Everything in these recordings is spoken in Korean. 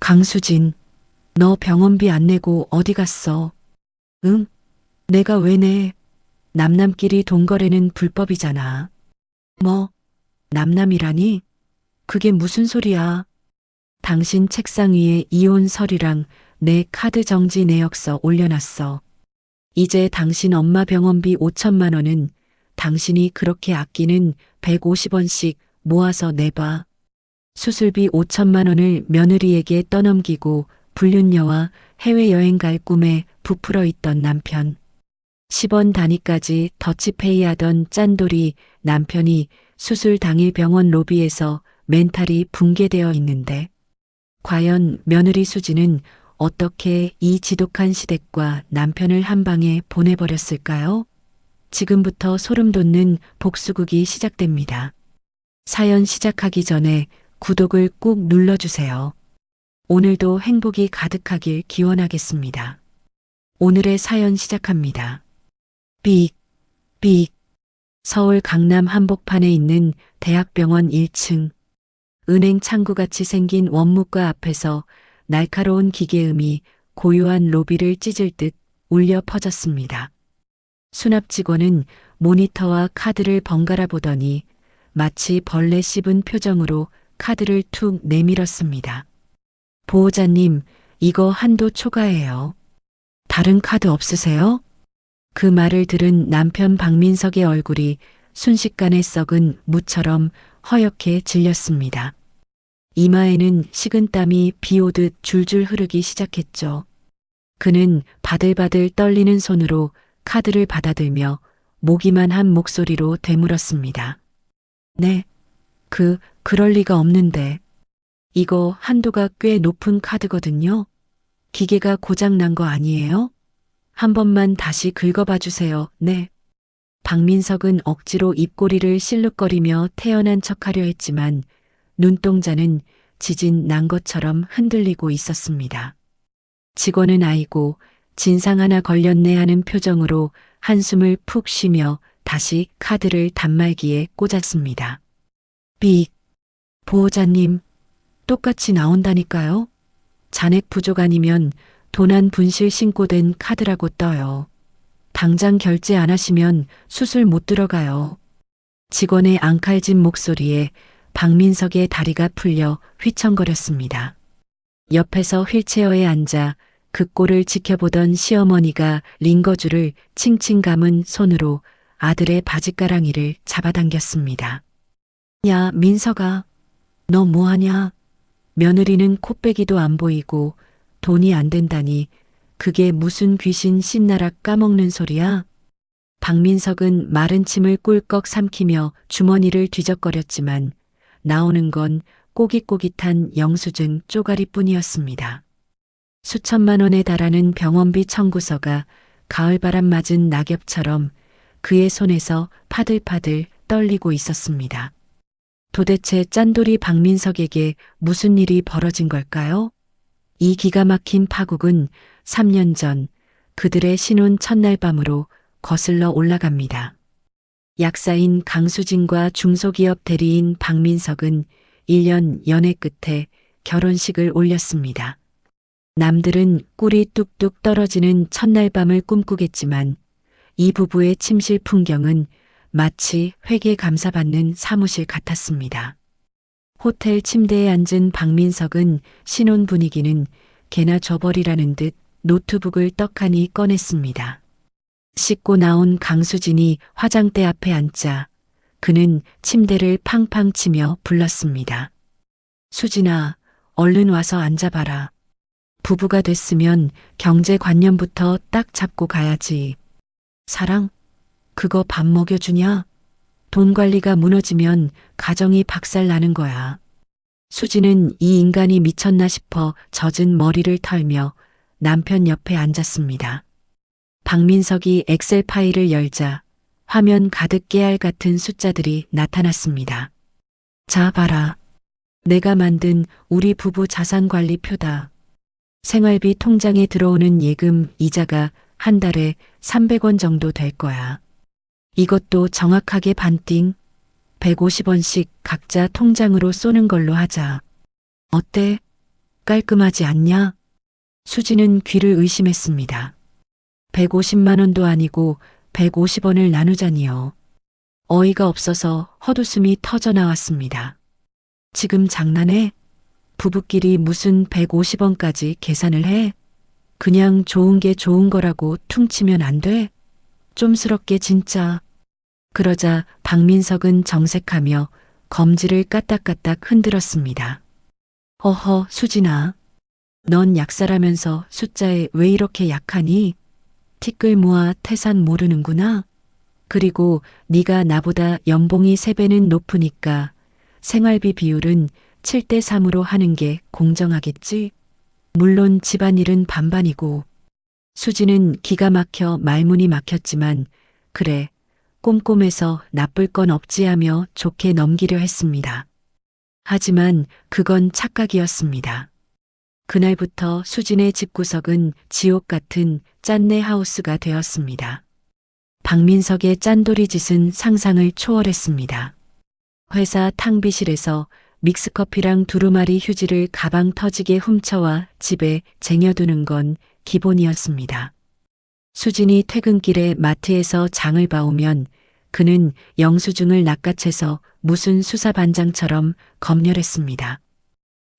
강수진, 너 병원비 안 내고 어디 갔어? 응? 내가 왜 내? 남남끼리 돈 거래는 불법이잖아. 뭐, 남남이라니? 그게 무슨 소리야? 당신 책상 위에 이혼 서류랑 내 카드 정지 내역서 올려놨어. 이제 당신 엄마 병원비 5천만 원은 당신이 그렇게 아끼는 150원씩 모아서 내봐. 수술비 5천만 원을 며느리에게 떠넘기고 불륜녀와 해외여행 갈 꿈에 부풀어 있던 남편. 10원 단위까지 더치페이 하던 짠돌이 남편이 수술 당일 병원 로비에서 멘탈이 붕괴되어 있는데 과연 며느리 수지는 어떻게 이 지독한 시댁과 남편을 한 방에 보내버렸을까요? 지금부터 소름 돋는 복수극이 시작됩니다. 사연 시작하기 전에 구독을 꾹 눌러주세요. 오늘도 행복이 가득하길 기원하겠습니다. 오늘의 사연 시작합니다. 삑, 삑. 서울 강남 한복판에 있는 대학병원 1층. 은행 창구같이 생긴 원무과 앞에서 날카로운 기계음이 고요한 로비를 찢을 듯 울려 퍼졌습니다. 수납 직원은 모니터와 카드를 번갈아 보더니 마치 벌레 씹은 표정으로 카드를 툭 내밀었습니다. 보호자님, 이거 한도 초과예요. 다른 카드 없으세요? 그 말을 들은 남편 박민석의 얼굴이 순식간에 썩은 무처럼 허옇게 질렸습니다. 이마에는 식은땀이 비 오듯 줄줄 흐르기 시작했죠. 그는 바들바들 떨리는 손으로 카드를 받아들며 모기만 한 목소리로 되물었습니다. 네, 그럴 리가 없는데. 이거 한도가 꽤 높은 카드거든요. 기계가 고장 난 거 아니에요? 한 번만 다시 긁어봐 주세요. 네. 박민석은 억지로 입꼬리를 실룩거리며 태연한 척하려 했지만 눈동자는 지진 난 것처럼 흔들리고 있었습니다. 직원은 아이고 진상 하나 걸렸네 하는 표정으로 한숨을 푹 쉬며 다시 카드를 단말기에 꽂았습니다. 삑. 보호자님, 똑같이 나온다니까요. 잔액 부족 아니면 도난 분실 신고된 카드라고 떠요. 당장 결제 안 하시면 수술 못 들어가요. 직원의 앙칼진 목소리에 박민석의 다리가 풀려 휘청거렸습니다. 옆에서 휠체어에 앉아 그 꼴을 지켜보던 시어머니가 링거줄을 칭칭 감은 손으로 아들의 바지가랑이를 잡아당겼습니다. 야, 민석아, 너 뭐하냐? 며느리는 코빼기도 안 보이고 돈이 안 된다니 그게 무슨 귀신 씻나락 까먹는 소리야? 박민석은 마른 침을 꿀꺽 삼키며 주머니를 뒤적거렸지만 나오는 건 꼬깃꼬깃한 영수증 쪼가리뿐이었습니다. 수천만 원에 달하는 병원비 청구서가 가을바람 맞은 낙엽처럼 그의 손에서 파들파들 떨리고 있었습니다. 도대체 짠돌이 박민석에게 무슨 일이 벌어진 걸까요? 이 기가 막힌 파국은 3년 전 그들의 신혼 첫날 밤으로 거슬러 올라갑니다. 약사인 강수진과 중소기업 대리인 박민석은 1년 연애 끝에 결혼식을 올렸습니다. 남들은 꿀이 뚝뚝 떨어지는 첫날 밤을 꿈꾸겠지만 이 부부의 침실 풍경은 마치 회계 감사받는 사무실 같았습니다. 호텔 침대에 앉은 박민석은 신혼 분위기는 개나 줘버리라는 듯 노트북을 떡하니 꺼냈습니다. 씻고 나온 강수진이 화장대 앞에 앉자 그는 침대를 팡팡 치며 불렀습니다. 수진아, 얼른 와서 앉아봐라. 부부가 됐으면 경제관념부터 딱 잡고 가야지. 사랑? 그거 밥 먹여주냐? 돈 관리가 무너지면 가정이 박살나는 거야. 수지는 이 인간이 미쳤나 싶어 젖은 머리를 털며 남편 옆에 앉았습니다. 박민석이 엑셀 파일을 열자 화면 가득 깨알 같은 숫자들이 나타났습니다. 자, 봐라. 내가 만든 우리 부부 자산관리표다. 생활비 통장에 들어오는 예금 이자가 한 달에 300원 정도 될 거야. 이것도 정확하게 반띵 150원씩 각자 통장으로 쏘는 걸로 하자. 어때? 깔끔하지 않냐? 수지는 귀를 의심했습니다. 150만 원도 아니고 150원을 나누자니요. 어이가 없어서 헛웃음이 터져 나왔습니다. 지금 장난해? 부부끼리 무슨 150원까지 계산을 해? 그냥 좋은 게 좋은 거라고 퉁치면 안 돼? 좀스럽게 진짜. 그러자 박민석은 정색하며 검지를 까딱까딱 흔들었습니다. 허허, 수진아. 넌 약사라면서 숫자에 왜 이렇게 약하니? 티끌 모아 태산 모르는구나. 그리고 네가 나보다 연봉이 3배는 높으니까 생활비 비율은 7대 3으로 하는 게 공정하겠지? 물론 집안일은 반반이고. 수지는 기가 막혀 말문이 막혔지만 그래, 꼼꼼해서 나쁠 건 없지 하며 좋게 넘기려 했습니다. 하지만 그건 착각이었습니다. 그날부터 수진의 집구석은 지옥 같은 짠내 하우스가 되었습니다. 박민석의 짠돌이 짓은 상상을 초월했습니다. 회사 탕비실에서 믹스커피랑 두루마리 휴지를 가방 터지게 훔쳐와 집에 쟁여두는 건 기본이었습니다. 수진이 퇴근길에 마트에서 장을 봐오면 그는 영수증을 낚아채서 무슨 수사반장처럼 검열했습니다.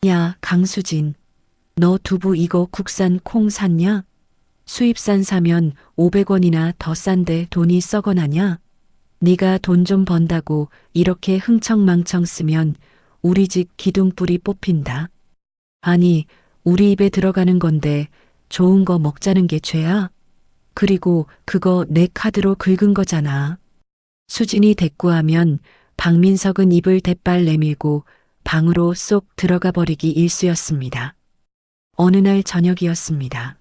야, 강수진. 너 두부 이거 국산 콩 샀냐? 수입산 사면 500원이나 더 싼데 돈이 썩어나냐? 네가 돈 좀 번다고 이렇게 흥청망청 쓰면 우리 집 기둥뿌리 뽑힌다. 아니, 우리 입에 들어가는 건데 좋은 거 먹자는 게 죄야? 그리고 그거 내 카드로 긁은 거잖아. 수진이 대꾸하면 박민석은 입을 대빨 내밀고 방으로 쏙 들어가 버리기 일쑤였습니다. 어느 날 저녁이었습니다.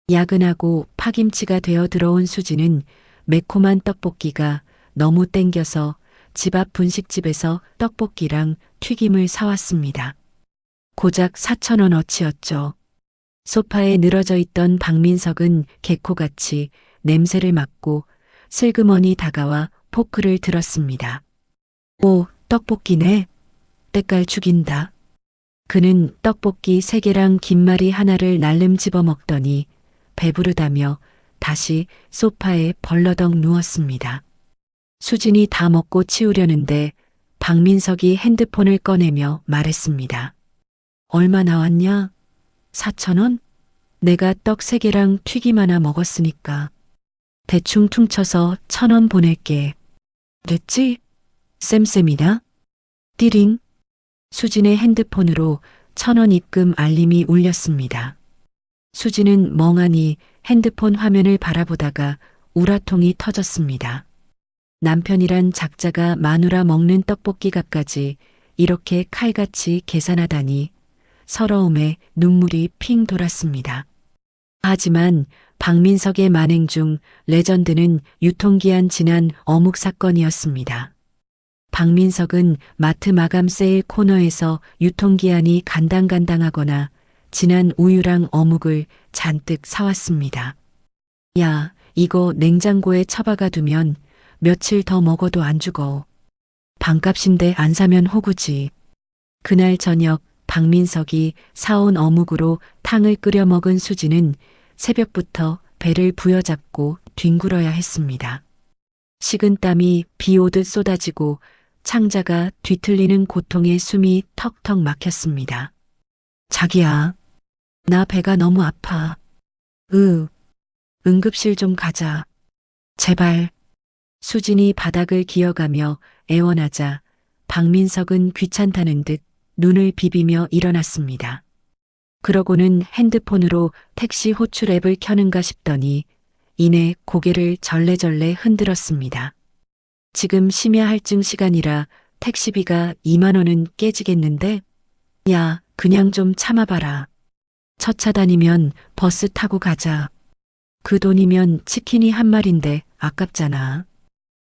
야근하고 파김치가 되어 들어온 수지는 매콤한 떡볶이가 너무 땡겨서 집 앞 분식집에서 떡볶이랑 튀김을 사왔습니다. 고작 4,000원어치였죠. 소파에 늘어져 있던 박민석은 개코같이 냄새를 맡고 슬그머니 다가와 포크를 들었습니다. 오, 떡볶이네. 때깔 죽인다. 그는 떡볶이 3개랑 김말이 하나를 날름 집어먹더니 배부르다며 다시 소파에 벌러덩 누웠습니다. 수진이 다 먹고 치우려는데 박민석이 핸드폰을 꺼내며 말했습니다. 얼마 나왔냐? 4,000원? 내가 떡 3개랑 튀김 하나 먹었으니까. 대충 퉁쳐서 1,000원 보낼게. 됐지? 쌤쌤이다? 띠링. 수진의 핸드폰으로 1,000원 입금 알림이 울렸습니다. 수진은 멍하니 핸드폰 화면을 바라보다가 우라통이 터졌습니다. 남편이란 작자가 마누라 먹는 떡볶이 값까지 이렇게 칼같이 계산하다니 서러움에 눈물이 핑 돌았습니다. 하지만 박민석의 만행 중 레전드는 유통기한 지난 어묵 사건이었습니다. 박민석은 마트 마감 세일 코너에서 유통기한이 간당간당하거나 진한 우유랑 어묵을 잔뜩 사왔습니다. 야, 이거 냉장고에 처박아 두면 며칠 더 먹어도 안 죽어. 반값인데 안 사면 호구지. 그날 저녁 박민석이 사온 어묵으로 탕을 끓여 먹은 수지는 새벽부터 배를 부여잡고 뒹굴어야 했습니다. 식은땀이 비 오듯 쏟아지고 창자가 뒤틀리는 고통에 숨이 턱턱 막혔습니다. 자기야, 나 배가 너무 아파. 응급실 좀 가자. 제발. 수진이 바닥을 기어가며 애원하자 박민석은 귀찮다는 듯 눈을 비비며 일어났습니다. 그러고는 핸드폰으로 택시 호출 앱을 켜는가 싶더니 이내 고개를 절레절레 흔들었습니다. 지금 심야 할증 시간이라 택시비가 2만 원은 깨지겠는데? 야, 그냥 좀 참아봐라. 첫 차단이면 버스 타고 가자. 그 돈이면 치킨이 한 마리인데 아깝잖아.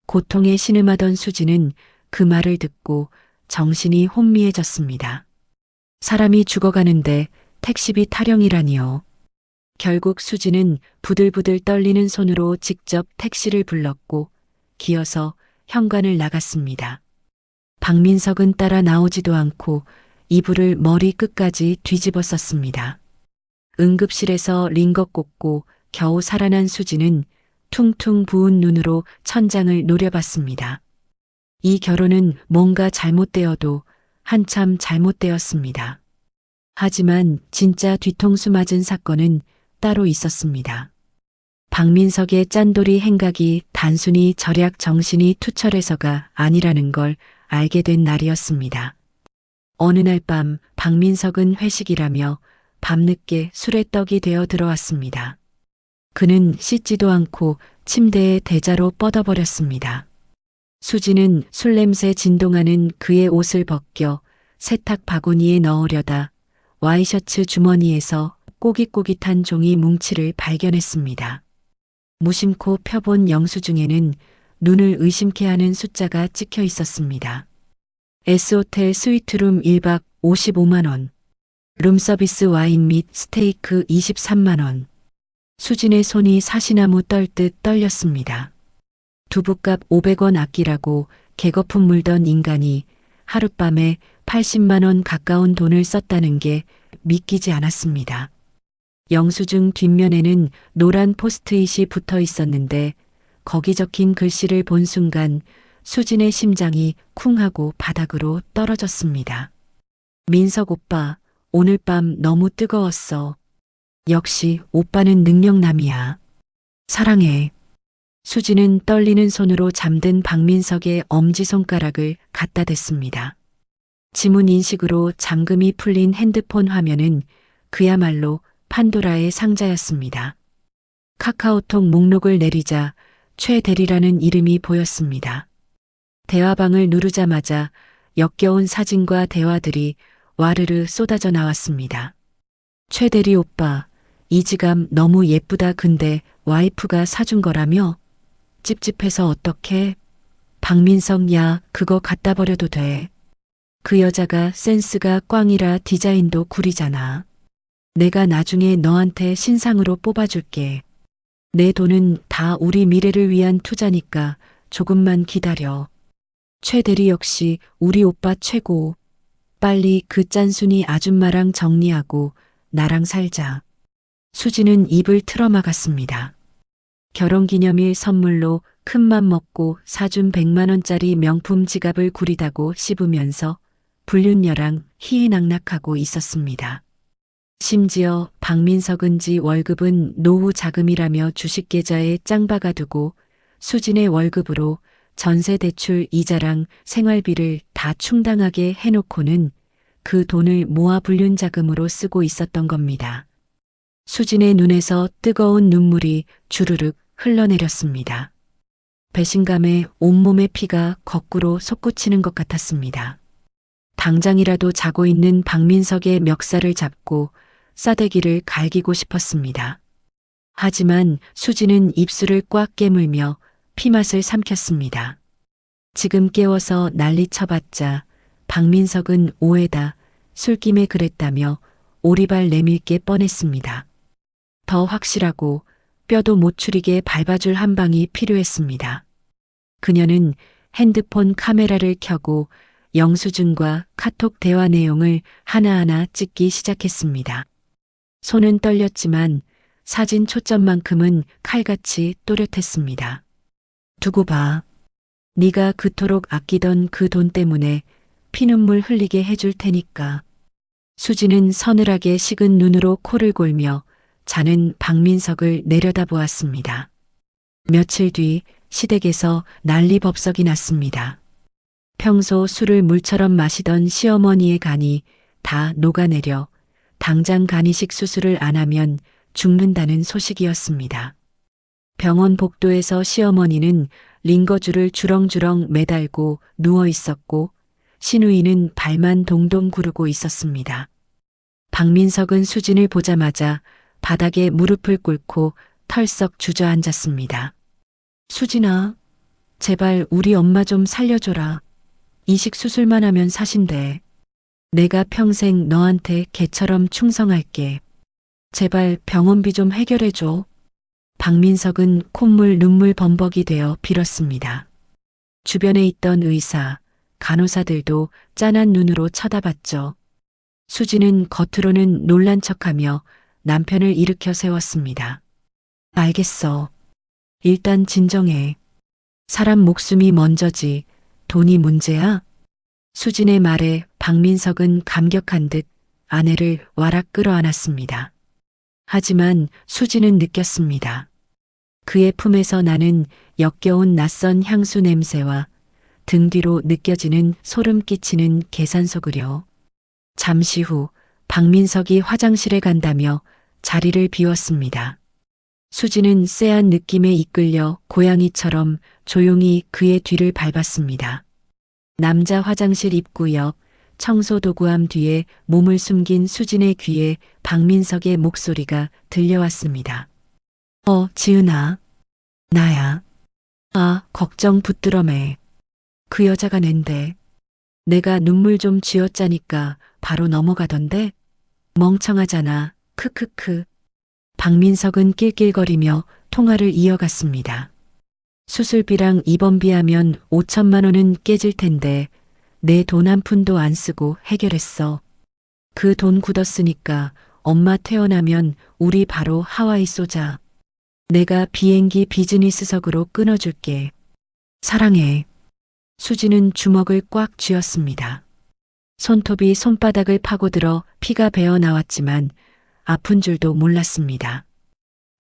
고통에 신음하던 수지는 그 말을 듣고 정신이 혼미해졌습니다. 사람이 죽어가는데 택시비 타령이라니요. 결국 수지는 부들부들 떨리는 손으로 직접 택시를 불렀고 기어서 현관을 나갔습니다. 박민석은 따라 나오지도 않고 이불을 머리 끝까지 뒤집어 썼습니다. 응급실에서 링거 꽂고 겨우 살아난 수지는 퉁퉁 부은 눈으로 천장을 노려봤습니다. 이 결혼은 뭔가 잘못되어도 한참 잘못되었습니다. 하지만 진짜 뒤통수 맞은 사건은 따로 있었습니다. 박민석의 짠돌이 행각이 단순히 절약 정신이 투철해서가 아니라는 걸 알게 된 날이었습니다. 어느 날 밤 박민석은 회식이라며 밤늦게 술에 떡이 되어 들어왔습니다. 그는 씻지도 않고 침대에 대자로 뻗어버렸습니다. 수지는 술 냄새 진동하는 그의 옷을 벗겨 세탁 바구니에 넣으려다 와이셔츠 주머니에서 꼬깃꼬깃한 종이 뭉치를 발견했습니다. 무심코 펴본 영수증에는 눈을 의심케 하는 숫자가 찍혀 있었습니다. S호텔 스위트룸 1박 55만 원, 룸서비스 와인 및 스테이크 23만 원. 수진의 손이 사시나무 떨듯 떨렸습니다. 두부값 500원 아끼라고 개거품 물던 인간이 하룻밤에 80만 원 가까운 돈을 썼다는 게 믿기지 않았습니다. 영수증 뒷면에는 노란 포스트잇이 붙어 있었는데 거기 적힌 글씨를 본 순간 수진의 심장이 쿵 하고 바닥으로 떨어졌습니다. 민석 오빠, 오늘 밤 너무 뜨거웠어. 역시 오빠는 능력남이야. 사랑해. 수지는 떨리는 손으로 잠든 박민석의 엄지손가락을 갖다 댔습니다. 지문 인식으로 잠금이 풀린 핸드폰 화면은 그야말로 판도라의 상자였습니다. 카카오톡 목록을 내리자 최 대리라는 이름이 보였습니다. 대화방을 누르자마자 역겨운 사진과 대화들이 와르르 쏟아져 나왔습니다. 최 대리 오빠, 이 지갑 너무 예쁘다. 근데 와이프가 사준 거라며? 찝찝해서 어떡해? 박민석, 야, 그거 갖다 버려도 돼. 그 여자가 센스가 꽝이라 디자인도 구리잖아. 내가 나중에 너한테 신상으로 뽑아줄게. 내 돈은 다 우리 미래를 위한 투자니까 조금만 기다려. 최 대리 역시 우리 오빠 최고. 빨리 그 짠순이 아줌마랑 정리하고 나랑 살자. 수지는 입을 틀어막았습니다. 결혼기념일 선물로 큰맘 먹고 사준 100만 원짜리 명품 지갑을 구리다고 씹으면서 불륜녀랑 희희낙낙하고 있었습니다. 심지어 박민석은 지 월급은 노후 자금이라며 주식계좌에 짱 박아두고 수진의 월급으로 전세 대출 이자랑 생활비를 다 충당하게 해놓고는 그 돈을 모아 불륜 자금으로 쓰고 있었던 겁니다. 수진의 눈에서 뜨거운 눈물이 주르륵 흘러내렸습니다. 배신감에 온몸의 피가 거꾸로 솟구치는 것 같았습니다. 당장이라도 자고 있는 박민석의 멱살을 잡고 싸대기를 갈기고 싶었습니다. 하지만 수지는 입술을 꽉 깨물며 피맛을 삼켰습니다. 지금 깨워서 난리 쳐봤자 박민석은 오해다, 술김에 그랬다며 오리발 내밀게 뻔했습니다. 더 확실하고 뼈도 못 추리게 밟아줄 한 방이 필요했습니다. 그녀는 핸드폰 카메라를 켜고 영수증과 카톡 대화 내용을 하나하나 찍기 시작했습니다. 손은 떨렸지만 사진 초점만큼은 칼같이 또렷했습니다. 두고 봐. 네가 그토록 아끼던 그 돈 때문에 피눈물 흘리게 해줄 테니까. 수지는 서늘하게 식은 눈으로 코를 골며 자는 박민석을 내려다보았습니다. 며칠 뒤 시댁에서 난리법석이 났습니다. 평소 술을 물처럼 마시던 시어머니의 간이 다 녹아내려 당장 간이식 수술을 안 하면 죽는다는 소식이었습니다. 병원 복도에서 시어머니는 링거줄을 주렁주렁 매달고 누워 있었고 시누이는 발만 동동 구르고 있었습니다. 박민석은 수진을 보자마자 바닥에 무릎을 꿇고 털썩 주저앉았습니다. 수진아, 제발 우리 엄마 좀 살려줘라. 이식 수술만 하면 사신대. 내가 평생 너한테 개처럼 충성할게. 제발 병원비 좀 해결해줘. 박민석은 콧물 눈물 범벅이 되어 빌었습니다. 주변에 있던 의사, 간호사들도 짠한 눈으로 쳐다봤죠. 수지는 겉으로는 놀란 척하며 남편을 일으켜 세웠습니다. 알겠어. 일단 진정해. 사람 목숨이 먼저지. 돈이 문제야? 수진의 말에 박민석은 감격한 듯 아내를 와락 끌어안았습니다. 하지만 수진은 느꼈습니다. 그의 품에서 나는 역겨운 낯선 향수 냄새와 등 뒤로 느껴지는 소름 끼치는 계산속으려. 잠시 후 박민석이 화장실에 간다며 자리를 비웠습니다. 수지는 쎄한 느낌에 이끌려 고양이처럼 조용히 그의 뒤를 밟았습니다. 남자 화장실 입구 옆 청소 도구함 뒤에 몸을 숨긴 수진의 귀에 박민석의 목소리가 들려왔습니다. 지은아. 나야. 아, 걱정 붙들어매. 그 여자가 낸데. 내가 눈물 좀 쥐었자니까 바로 넘어가던데? 멍청하잖아. 크크크. 박민석은 낄낄거리며 통화를 이어갔습니다. 수술비랑 입원비하면 5천만 원은 깨질 텐데 내 돈 한 푼도 안 쓰고 해결했어. 그 돈 굳었으니까 엄마 태어나면 우리 바로 하와이 쏘자. 내가 비행기 비즈니스석으로 끊어줄게. 사랑해. 수지는 주먹을 꽉 쥐었습니다. 손톱이 손바닥을 파고들어 피가 배어 나왔지만 아픈 줄도 몰랐습니다.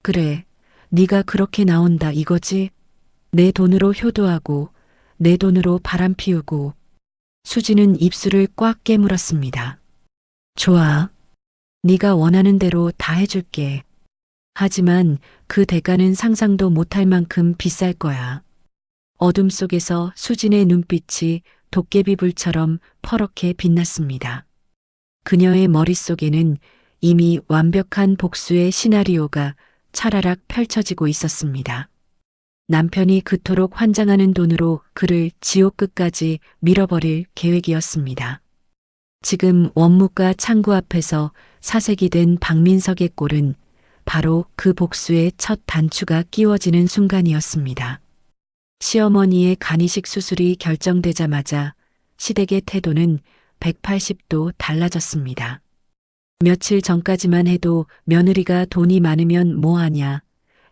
그래, 네가 그렇게 나온다 이거지? 내 돈으로 효도하고 내 돈으로 바람 피우고. 수지는 입술을 꽉 깨물었습니다. 좋아. 네가 원하는 대로 다 해줄게. 하지만 그 대가는 상상도 못할 만큼 비쌀 거야. 어둠 속에서 수진의 눈빛이 도깨비 불처럼 퍼렇게 빛났습니다. 그녀의 머릿속에는 이미 완벽한 복수의 시나리오가 차라락 펼쳐지고 있었습니다. 남편이 그토록 환장하는 돈으로 그를 지옥 끝까지 밀어버릴 계획이었습니다. 지금 원무과 창구 앞에서 사색이 된 박민석의 꼴은 바로 그 복수의 첫 단추가 끼워지는 순간이었습니다. 시어머니의 간이식 수술이 결정되자마자 시댁의 태도는 180도 달라졌습니다. 며칠 전까지만 해도 며느리가 돈이 많으면 뭐하냐,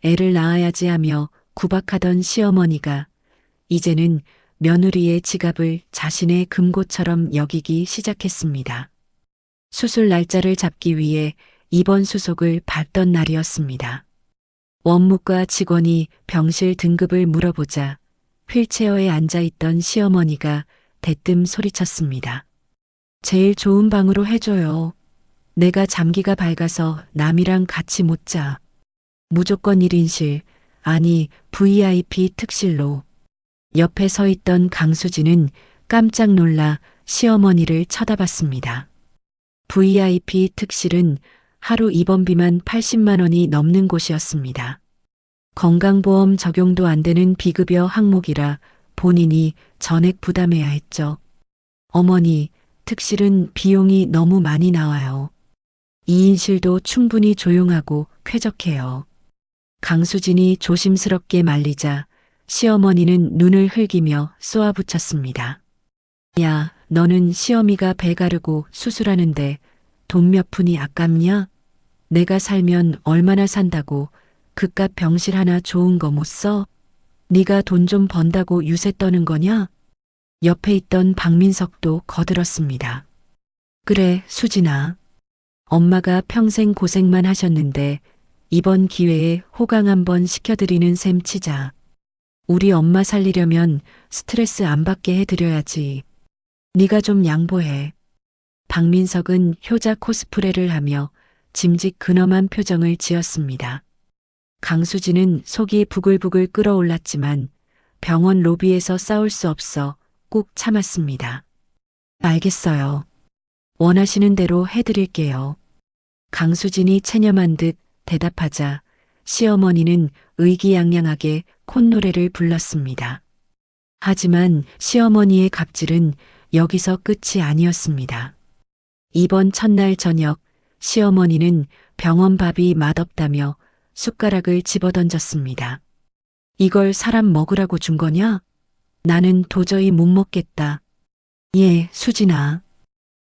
애를 낳아야지 하며 구박하던 시어머니가 이제는 며느리의 지갑을 자신의 금고처럼 여기기 시작했습니다. 수술 날짜를 잡기 위해 입원 수속을 밟던 날이었습니다. 원무과 직원이 병실 등급을 물어보자 휠체어에 앉아있던 시어머니가 대뜸 소리쳤습니다. 제일 좋은 방으로 해줘요. 내가 잠기가 밝아서 남이랑 같이 못 자. 무조건 1인실, 아니 VIP 특실로. 옆에 서 있던 강수진은 깜짝 놀라 시어머니를 쳐다봤습니다. VIP 특실은 하루 입원비만 80만 원이 넘는 곳이었습니다. 건강보험 적용도 안 되는 비급여 항목이라 본인이 전액 부담해야 했죠. 어머니, 특실은 비용이 너무 많이 나와요. 2인실도 충분히 조용하고 쾌적해요. 강수진이 조심스럽게 말리자 시어머니는 눈을 흘기며 쏘아붙였습니다. 야, 너는 시어미가 배 가르고 수술하는데 돈 몇 푼이 아깝냐? 내가 살면 얼마나 산다고 그깟 병실 하나 좋은 거 못 써? 네가 돈 좀 번다고 유세 떠는 거냐? 옆에 있던 박민석도 거들었습니다. 그래, 수진아. 엄마가 평생 고생만 하셨는데 이번 기회에 호강 한번 시켜드리는 셈 치자. 우리 엄마 살리려면 스트레스 안 받게 해드려야지. 네가 좀 양보해. 박민석은 효자 코스프레를 하며 짐짓 근엄한 표정을 지었습니다. 강수진은 속이 부글부글 끓어올랐지만 병원 로비에서 싸울 수 없어 꾹 참았습니다. 알겠어요. 원하시는 대로 해드릴게요. 강수진이 체념한 듯 대답하자 시어머니는 의기양양하게 콧노래를 불렀습니다. 하지만 시어머니의 갑질은 여기서 끝이 아니었습니다. 이번 첫날 저녁 시어머니는 병원 밥이 맛없다며 숟가락을 집어던졌습니다. 이걸 사람 먹으라고 준 거냐? 나는 도저히 못 먹겠다. 예, 수진아.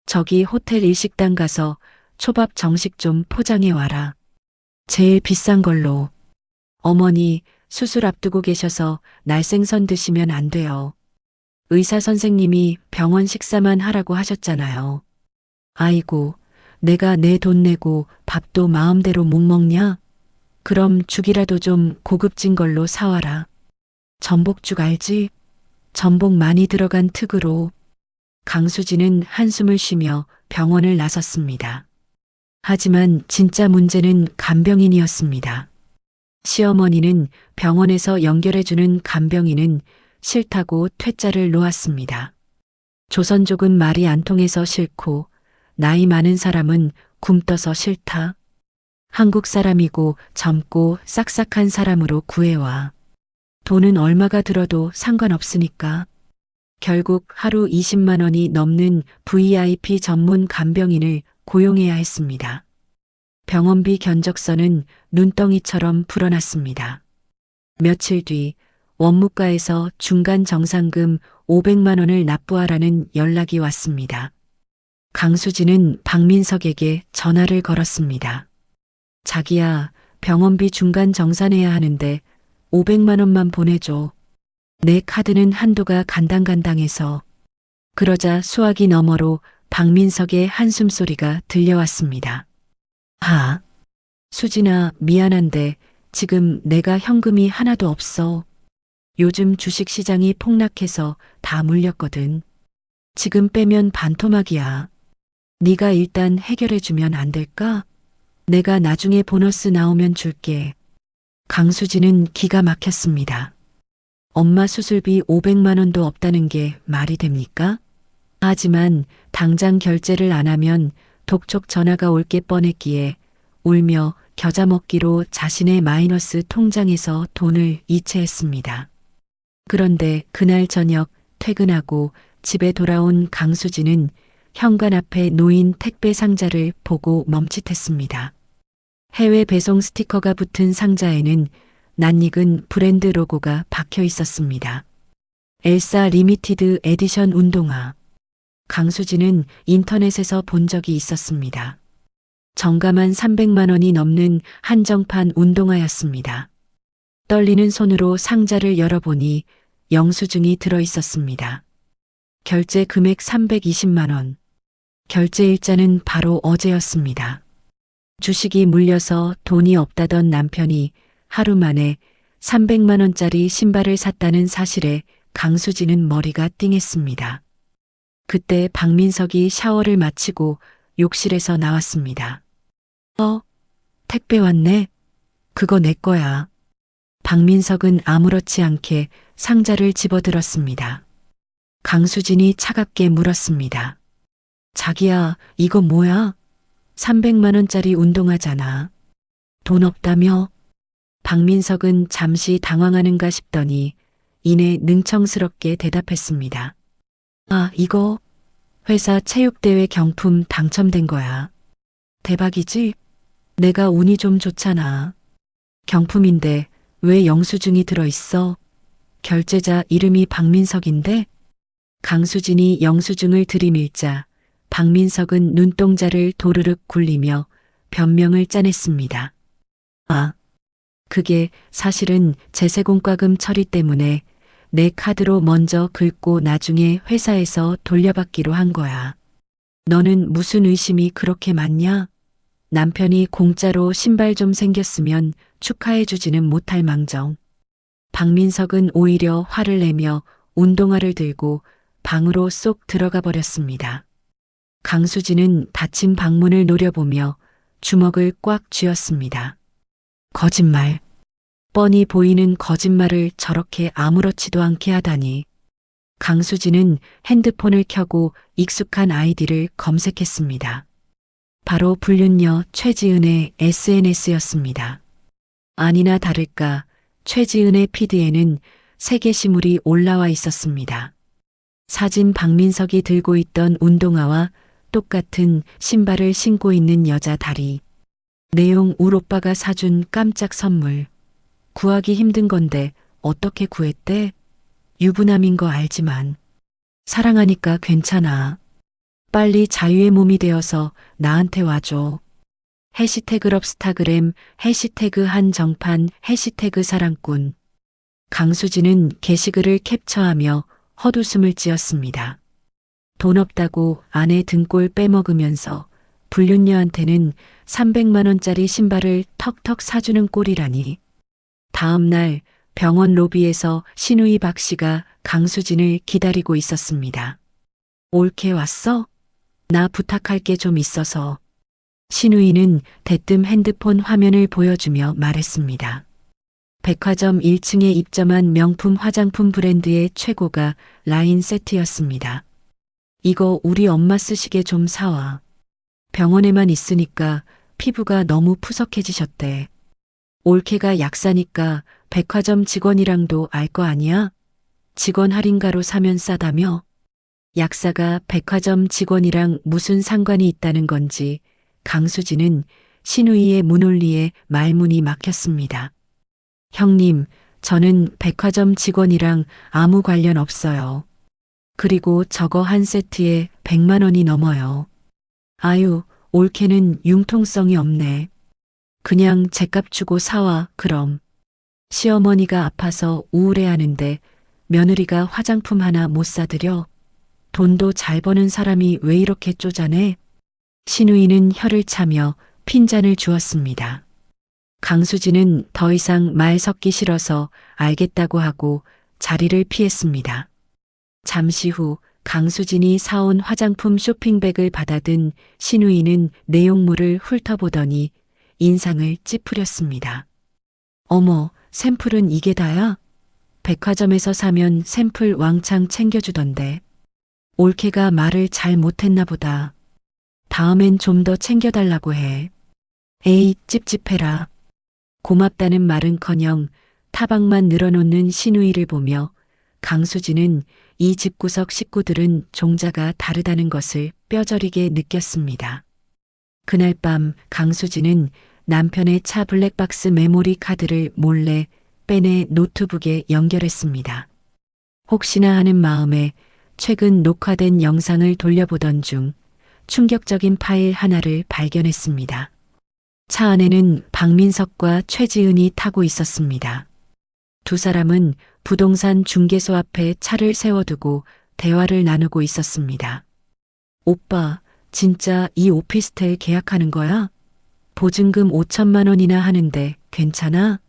저기 호텔 일식당 가서 초밥 정식 좀 포장해 와라. 제일 비싼 걸로. 어머니 수술 앞두고 계셔서 날생선 드시면 안 돼요. 의사 선생님이 병원 식사만 하라고 하셨잖아요. 아이고, 내가 내 돈 내고 밥도 마음대로 못 먹냐? 그럼 죽이라도 좀 고급진 걸로 사와라. 전복죽 알지? 전복 많이 들어간 특으로. 강수진은 한숨을 쉬며 병원을 나섰습니다. 하지만 진짜 문제는 간병인이었습니다. 시어머니는 병원에서 연결해주는 간병인은 싫다고 퇴짜를 놓았습니다. 조선족은 말이 안 통해서 싫고 나이 많은 사람은 굼떠서 싫다. 한국 사람이고 젊고 싹싹한 사람으로 구해와. 돈은 얼마가 들어도 상관없으니까. 결국 하루 20만 원이 넘는 VIP 전문 간병인을 고용해야 했습니다. 병원비 견적서는 눈덩이처럼 불어났습니다. 며칠 뒤 원무과에서 중간 정상금 500만 원을 납부하라는 연락이 왔습니다. 강수진은 박민석에게 전화를 걸었습니다. 자기야, 병원비 중간 정산해야 하는데 500만 원만 보내줘. 내 카드는 한도가 간당간당해서. 그러자 수화기 너머로 박민석의 한숨소리가 들려왔습니다. 아, 수진아, 미안한데 지금 내가 현금이 하나도 없어. 요즘 주식시장이 폭락해서 다 물렸거든. 지금 빼면 반토막이야. 네가 일단 해결해주면 안 될까? 내가 나중에 보너스 나오면 줄게. 강수진은 기가 막혔습니다. 엄마 수술비 500만 원도 없다는 게 말이 됩니까? 하지만 당장 결제를 안 하면 독촉 전화가 올 게 뻔했기에 울며 겨자 먹기로 자신의 마이너스 통장에서 돈을 이체했습니다. 그런데 그날 저녁 퇴근하고 집에 돌아온 강수진은 현관 앞에 놓인 택배 상자를 보고 멈칫했습니다. 해외 배송 스티커가 붙은 상자에는 낯익은 브랜드 로고가 박혀 있었습니다. 엘사 리미티드 에디션 운동화. 강수진은 인터넷에서 본 적이 있었습니다. 정가만 300만 원이 넘는 한정판 운동화였습니다. 떨리는 손으로 상자를 열어보니 영수증이 들어 있었습니다. 결제 금액 320만 원. 결제 일자는 바로 어제였습니다. 주식이 물려서 돈이 없다던 남편이 하루 만에 300만 원짜리 신발을 샀다는 사실에 강수진은 머리가 띵했습니다. 그때 박민석이 샤워를 마치고 욕실에서 나왔습니다. 택배 왔네. 그거 내 거야. 박민석은 아무렇지 않게 상자를 집어들었습니다. 강수진이 차갑게 물었습니다. 자기야, 이거 뭐야? 300만 원짜리 운동화잖아. 돈 없다며? 박민석은 잠시 당황하는가 싶더니 이내 능청스럽게 대답했습니다. 아, 이거 회사 체육대회 경품 당첨된 거야. 대박이지? 내가 운이 좀 좋잖아. 경품인데 왜 영수증이 들어있어? 결제자 이름이 박민석인데? 강수진이 영수증을 들이밀자 박민석은 눈동자를 도르륵 굴리며 변명을 짜냈습니다. 아, 그게 사실은 제세공과금 처리 때문에 내 카드로 먼저 긁고 나중에 회사에서 돌려받기로 한 거야. 너는 무슨 의심이 그렇게 많냐? 남편이 공짜로 신발 좀 생겼으면 축하해주지는 못할 망정. 박민석은 오히려 화를 내며 운동화를 들고 방으로 쏙 들어가 버렸습니다. 강수진은 닫힌 방문을 노려보며 주먹을 꽉 쥐었습니다. 거짓말. 뻔히 보이는 거짓말을 저렇게 아무렇지도 않게 하다니. 강수진은 핸드폰을 켜고 익숙한 아이디를 검색했습니다. 바로 불륜녀 최지은의 SNS였습니다. 아니나 다를까 최지은의 피드에는 세 게시물이 올라와 있었습니다. 사진 박민석이 들고 있던 운동화와 똑같은 신발을 신고 있는 여자 다리. 내용 울 오빠가 사준 깜짝 선물. 구하기 힘든 건데 어떻게 구했대? 유부남인 거 알지만. 사랑하니까 괜찮아. 빨리 자유의 몸이 되어서 나한테 와줘. 해시태그 럽스타그램, 해시태그 한정판, 해시태그 사랑꾼. 강수진은 게시글을 캡처하며 헛웃음을 지었습니다. 돈 없다고 아내 등골 빼먹으면서 불륜녀한테는 300만 원짜리 신발을 턱턱 사주는 꼴이라니. 다음 날 병원 로비에서 신우이 박 씨가 강수진을 기다리고 있었습니다. 올케 왔어? 나 부탁할 게 좀 있어서. 신우이는 대뜸 핸드폰 화면을 보여주며 말했습니다. 백화점 1층에 입점한 명품 화장품 브랜드의 최고가 라인 세트였습니다. 이거 우리 엄마 쓰시게 좀 사와. 병원에만 있으니까 피부가 너무 푸석해지셨대. 올케가 약사니까 백화점 직원이랑도 알 거 아니야? 직원 할인가로 사면 싸다며? 약사가 백화점 직원이랑 무슨 상관이 있다는 건지 강수진은 신우이의 문홀리에 말문이 막혔습니다. 형님, 저는 백화점 직원이랑 아무 관련 없어요. 그리고 저거 한 세트에 100만 원이 넘어요. 아유, 올케는 융통성이 없네. 그냥 제값 주고 사와, 그럼. 시어머니가 아파서 우울해하는데 며느리가 화장품 하나 못 사드려? 돈도 잘 버는 사람이 왜 이렇게 쪼잔해? 신우이는 혀를 차며 핀잔을 주었습니다. 강수진은 더 이상 말 섞기 싫어서 알겠다고 하고 자리를 피했습니다. 잠시 후 강수진이 사온 화장품 쇼핑백을 받아든 신우이는 내용물을 훑어보더니 인상을 찌푸렸습니다. 어머, 샘플은 이게 다야? 백화점에서 사면 샘플 왕창 챙겨주던데. 올케가 말을 잘 못했나 보다. 다음엔 좀 더 챙겨달라고 해. 에이, 찝찝해라. 고맙다는 말은커녕 타박만 늘어놓는 신우이를 보며 강수진은 이 집구석 식구들은 종자가 다르다는 것을 뼈저리게 느꼈습니다. 그날 밤 강수진은 남편의 차 블랙박스 메모리 카드를 몰래 빼내 노트북에 연결했습니다. 혹시나 하는 마음에 최근 녹화된 영상을 돌려보던 중 충격적인 파일 하나를 발견했습니다. 차 안에는 박민석과 최지은이 타고 있었습니다. 두 사람은 부동산 중개소 앞에 차를 세워두고 대화를 나누고 있었습니다. 오빠, 진짜 이 오피스텔 계약하는 거야? 보증금 5천만 원이나 하는데 괜찮아?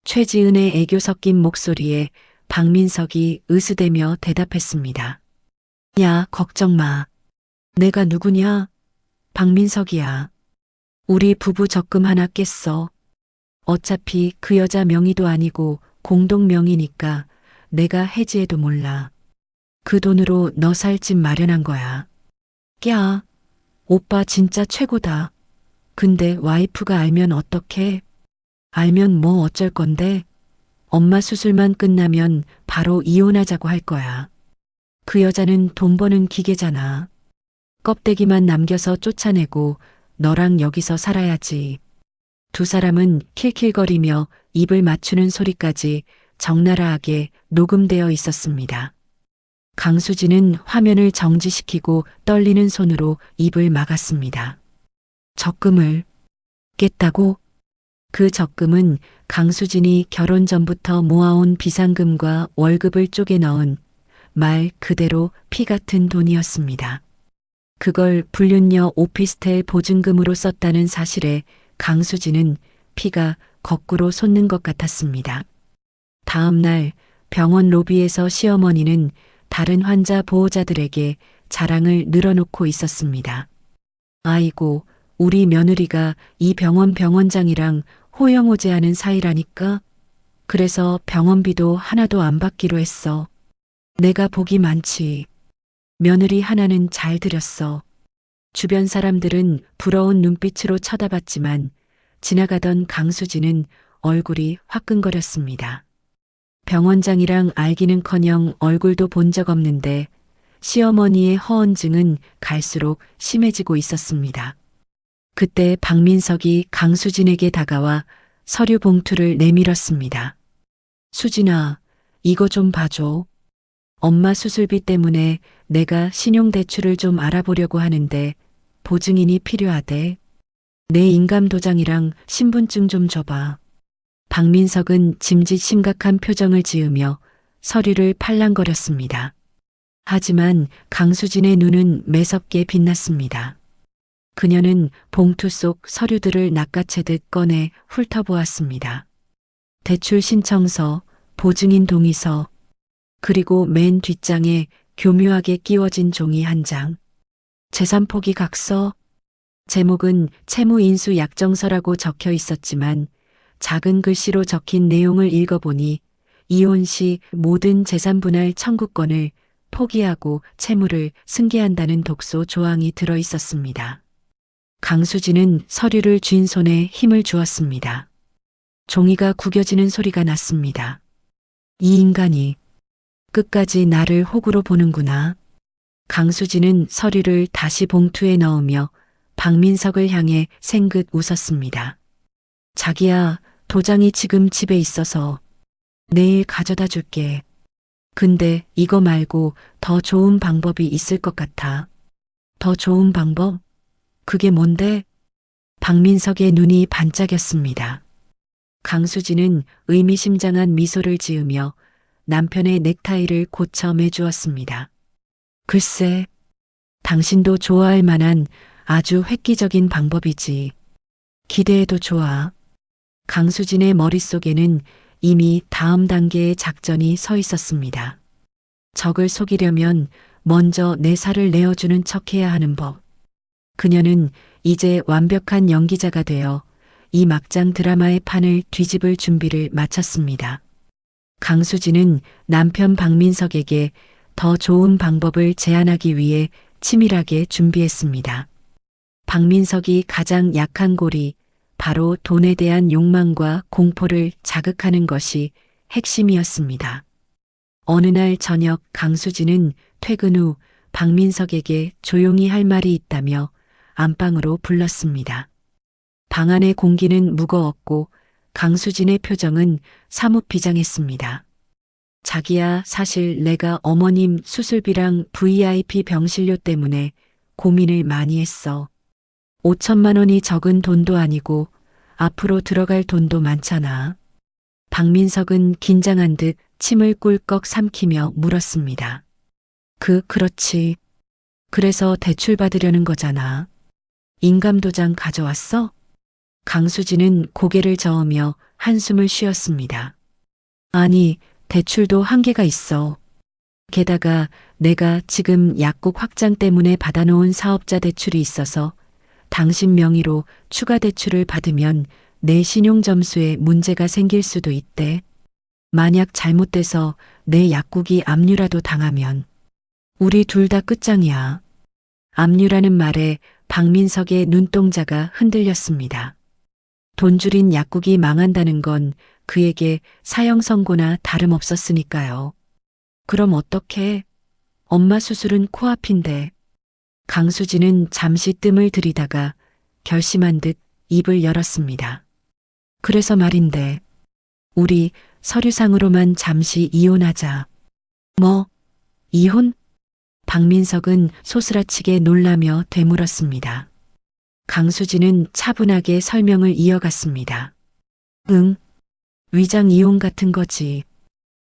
최지은의 애교 섞인 목소리에 박민석이 으스대며 대답했습니다. 야, 걱정 마. 내가 누구냐? 박민석이야. 우리 부부 적금 하나 깼어. 어차피 그 여자 명의도 아니고 공동 명의니까 내가 해지해도 몰라. 그 돈으로 너 살 집 마련한 거야. 야, 오빠 진짜 최고다. 근데 와이프가 알면 어떡해? 알면 뭐 어쩔 건데? 엄마 수술만 끝나면 바로 이혼하자고 할 거야. 그 여자는 돈 버는 기계잖아. 껍데기만 남겨서 쫓아내고 너랑 여기서 살아야지. 두 사람은 킬킬거리며 입을 맞추는 소리까지 적나라하게 녹음되어 있었습니다. 강수진은 화면을 정지시키고 떨리는 손으로 입을 막았습니다. 적금을 깼다고? 그 적금은 강수진이 결혼 전부터 모아온 비상금과 월급을 쪼개 넣은 말 그대로 피 같은 돈이었습니다. 그걸 불륜녀 오피스텔 보증금으로 썼다는 사실에 강수진은 피가 거꾸로 솟는 것 같았습니다. 다음 날 병원 로비에서 시어머니는 다른 환자 보호자들에게 자랑을 늘어놓고 있었습니다. 아이고, 우리 며느리가 이 병원 병원장이랑 호영호재하는 사이라니까. 그래서 병원비도 하나도 안 받기로 했어. 내가 복이 많지. 며느리 하나는 잘 들였어. 주변 사람들은 부러운 눈빛으로 쳐다봤지만 지나가던 강수진은 얼굴이 화끈거렸습니다. 병원장이랑 알기는커녕 얼굴도 본 적 없는데 시어머니의 허언증은 갈수록 심해지고 있었습니다. 그때 박민석이 강수진에게 다가와 서류 봉투를 내밀었습니다. 수진아, 이거 좀 봐줘. 엄마 수술비 때문에 내가 신용대출을 좀 알아보려고 하는데 보증인이 필요하대. 내 인감도장이랑 신분증 좀 줘봐. 박민석은 짐짓 심각한 표정을 지으며 서류를 팔랑거렸습니다. 하지만 강수진의 눈은 매섭게 빛났습니다. 그녀는 봉투 속 서류들을 낚아채듯 꺼내 훑어보았습니다. 대출 신청서, 보증인 동의서, 그리고 맨 뒷장에 교묘하게 끼워진 종이 한 장. 재산 포기 각서. 제목은 채무인수 약정서라고 적혀 있었지만 작은 글씨로 적힌 내용을 읽어보니 이혼 시 모든 재산 분할 청구권을 포기하고 채무를 승계한다는 독소 조항이 들어 있었습니다. 강수진은 서류를 쥔 손에 힘을 주었습니다. 종이가 구겨지는 소리가 났습니다. 이 인간이 끝까지 나를 호구로 보는구나. 강수진은 서류를 다시 봉투에 넣으며 박민석을 향해 생긋 웃었습니다. 자기야, 도장이 지금 집에 있어서 내일 가져다 줄게. 근데 이거 말고 더 좋은 방법이 있을 것 같아. 더 좋은 방법? 그게 뭔데? 박민석의 눈이 반짝였습니다. 강수진은 의미심장한 미소를 지으며 남편의 넥타이를 고쳐 매주었습니다. 글쎄, 당신도 좋아할 만한 아주 획기적인 방법이지. 기대해도 좋아. 강수진의 머릿속에는 이미 다음 단계의 작전이 서 있었습니다. 적을 속이려면 먼저 내 살을 내어주는 척해야 하는 법. 그녀는 이제 완벽한 연기자가 되어 이 막장 드라마의 판을 뒤집을 준비를 마쳤습니다. 강수진은 남편 박민석에게 더 좋은 방법을 제안하기 위해 치밀하게 준비했습니다. 박민석이 가장 약한 골이 바로 돈에 대한 욕망과 공포를 자극하는 것이 핵심이었습니다. 어느 날 저녁 강수진은 퇴근 후 박민석에게 조용히 할 말이 있다며 안방으로 불렀습니다. 방 안의 공기는 무거웠고 강수진의 표정은 사뭇 비장했습니다. 자기야, 사실 내가 어머님 수술비랑 VIP 병실료 때문에 고민을 많이 했어. 5천만 원이 적은 돈도 아니고 앞으로 들어갈 돈도 많잖아. 박민석은 긴장한 듯 침을 꿀꺽 삼키며 물었습니다. 그렇지. 그래서 대출 받으려는 거잖아. 인감도장 가져왔어? 강수진은 고개를 저으며 한숨을 쉬었습니다. 아니, 대출도 한계가 있어. 게다가 내가 지금 약국 확장 때문에 받아놓은 사업자 대출이 있어서 당신 명의로 추가 대출을 받으면 내 신용 점수에 문제가 생길 수도 있대. 만약 잘못돼서 내 약국이 압류라도 당하면 우리 둘 다 끝장이야. 압류라는 말에 박민석의 눈동자가 흔들렸습니다. 돈줄인 약국이 망한다는 건 그에게 사형 선고나 다름없었으니까요. 그럼 어떡해? 엄마 수술은 코앞인데. 강수진은 잠시 뜸을 들이다가 결심한 듯 입을 열었습니다. 그래서 말인데, 우리 서류상으로만 잠시 이혼하자. 뭐, 이혼? 박민석은 소스라치게 놀라며 되물었습니다. 강수진은 차분하게 설명을 이어갔습니다. 응, 위장 이혼 같은 거지.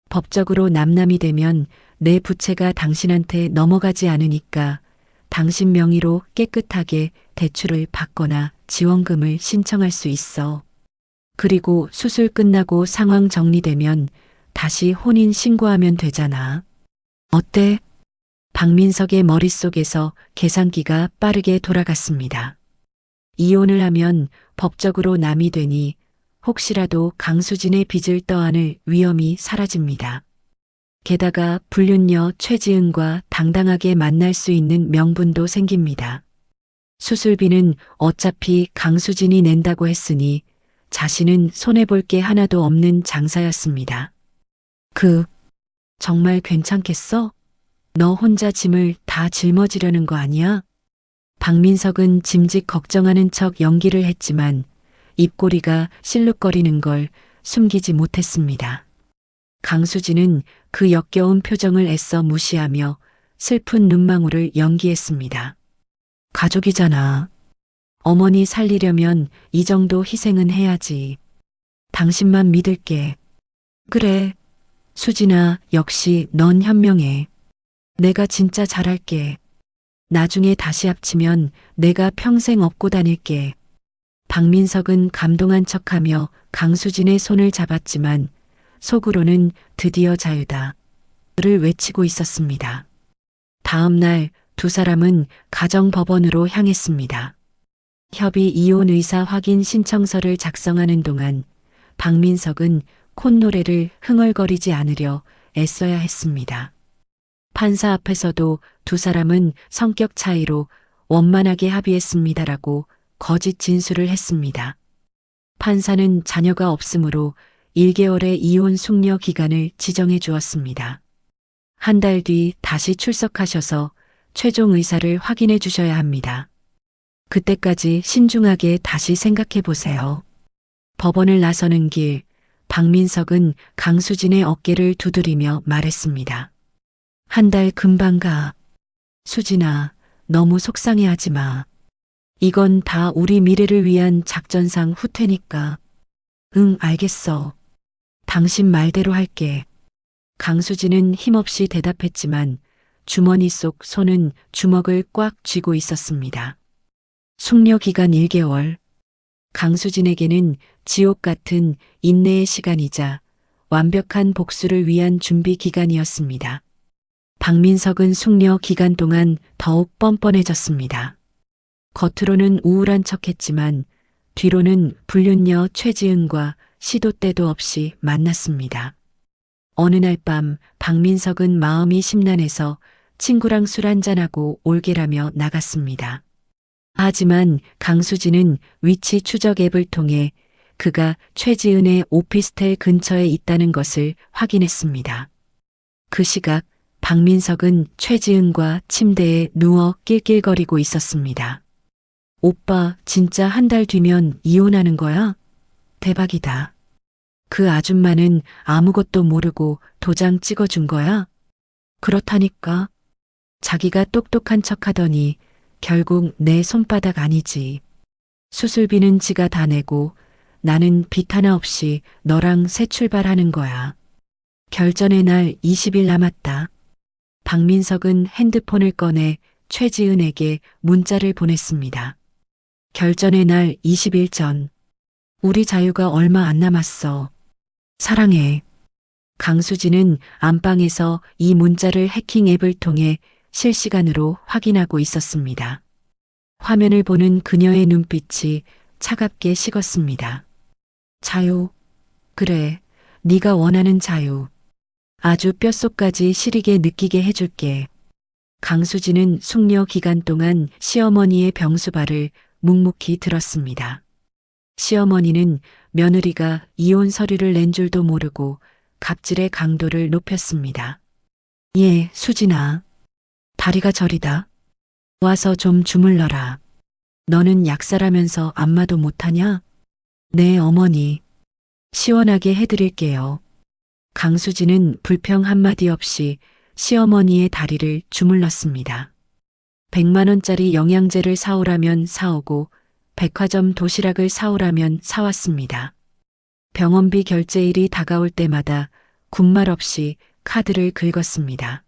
법적으로 남남이 되면 내 부채가 당신한테 넘어가지 않으니까 당신 명의로 깨끗하게 대출을 받거나 지원금을 신청할 수 있어. 그리고 수술 끝나고 상황 정리되면 다시 혼인 신고하면 되잖아. 어때? 박민석의 머릿속에서 계산기가 빠르게 돌아갔습니다. 이혼을 하면 법적으로 남이 되니 혹시라도 강수진의 빚을 떠안을 위험이 사라집니다. 게다가 불륜녀 최지은과 당당하게 만날 수 있는 명분도 생깁니다. 수술비는 어차피 강수진이 낸다고 했으니 자신은 손해볼 게 하나도 없는 장사였습니다. 정말 괜찮겠어? 너 혼자 짐을 다 짊어지려는 거 아니야? 박민석은 짐짓 걱정하는 척 연기를 했지만 입꼬리가 실룩거리는 걸 숨기지 못했습니다. 강수진은 그 역겨운 표정을 애써 무시하며 슬픈 눈망울을 연기했습니다. 가족이잖아. 어머니 살리려면 이 정도 희생은 해야지. 당신만 믿을게. 그래. 수진아, 역시 넌 현명해. 내가 진짜 잘할게. 나중에 다시 합치면 내가 평생 업고 다닐게. 박민석은 감동한 척하며 강수진의 손을 잡았지만 속으로는 드디어 자유다. 를 외치고 있었습니다. 다음 날 두 사람은 가정법원으로 향했습니다. 협의 이혼 의사 확인 신청서를 작성하는 동안 박민석은 콧노래를 흥얼거리지 않으려 애써야 했습니다. 판사 앞에서도 두 사람은 성격 차이로 원만하게 합의했습니다라고 거짓 진술을 했습니다. 판사는 자녀가 없으므로 1개월의 이혼 숙려 기간을 지정해 주었습니다. 한 달 뒤 다시 출석하셔서 최종 의사를 확인해 주셔야 합니다. 그때까지 신중하게 다시 생각해 보세요. 법원을 나서는 길, 박민석은 강수진의 어깨를 두드리며 말했습니다. 한 달 금방 가. 수진아, 너무 속상해하지 마. 이건 다 우리 미래를 위한 작전상 후퇴니까. 응, 알겠어. 당신 말대로 할게. 강수진은 힘없이 대답했지만 주머니 속 손은 주먹을 꽉 쥐고 있었습니다. 숙려 기간 1개월. 강수진에게는 지옥 같은 인내의 시간이자 완벽한 복수를 위한 준비 기간이었습니다. 박민석은 숙려 기간 동안 더욱 뻔뻔해졌습니다. 겉으로는 우울한 척했지만 뒤로는 불륜녀 최지은과 시도 때도 없이 만났습니다. 어느 날 밤 박민석은 마음이 심란해서 친구랑 술 한잔하고 올게라며 나갔습니다. 하지만 강수진은 위치 추적 앱을 통해 그가 최지은의 오피스텔 근처에 있다는 것을 확인했습니다. 그 시각 박민석은 최지은과 침대에 누워 낄낄거리고 있었습니다. 오빠, 진짜 한 달 뒤면 이혼하는 거야? 대박이다. 그 아줌마는 아무것도 모르고 도장 찍어준 거야? 그렇다니까. 자기가 똑똑한 척하더니 결국 내 손바닥 아니지. 수술비는 지가 다 내고 나는 빚 하나 없이 너랑 새 출발하는 거야. 결전의 날 20일 남았다. 박민석은 핸드폰을 꺼내 최지은에게 문자를 보냈습니다. 결전의 날 20일 전. 우리 자유가 얼마 안 남았어. 사랑해. 강수진은 안방에서 이 문자를 해킹 앱을 통해 실시간으로 확인하고 있었습니다. 화면을 보는 그녀의 눈빛이 차갑게 식었습니다. 자유. 그래, 네가 원하는 자유. 아주 뼛속까지 시리게 느끼게 해줄게. 강수진은 숙려 기간 동안 시어머니의 병수발을 묵묵히 들었습니다. 시어머니는 며느리가 이혼 서류를 낸 줄도 모르고 갑질의 강도를 높였습니다. 예, 수진아. 다리가 저리다. 와서 좀 주물러라. 너는 약사라면서 안마도 못하냐? 네, 어머니. 시원하게 해드릴게요. 강수진은 불평 한마디 없이 시어머니의 다리를 주물렀습니다. 100만 원짜리 영양제를 사오라면 사오고 백화점 도시락을 사오라면 사왔습니다. 병원비 결제일이 다가올 때마다 군말 없이 카드를 긁었습니다.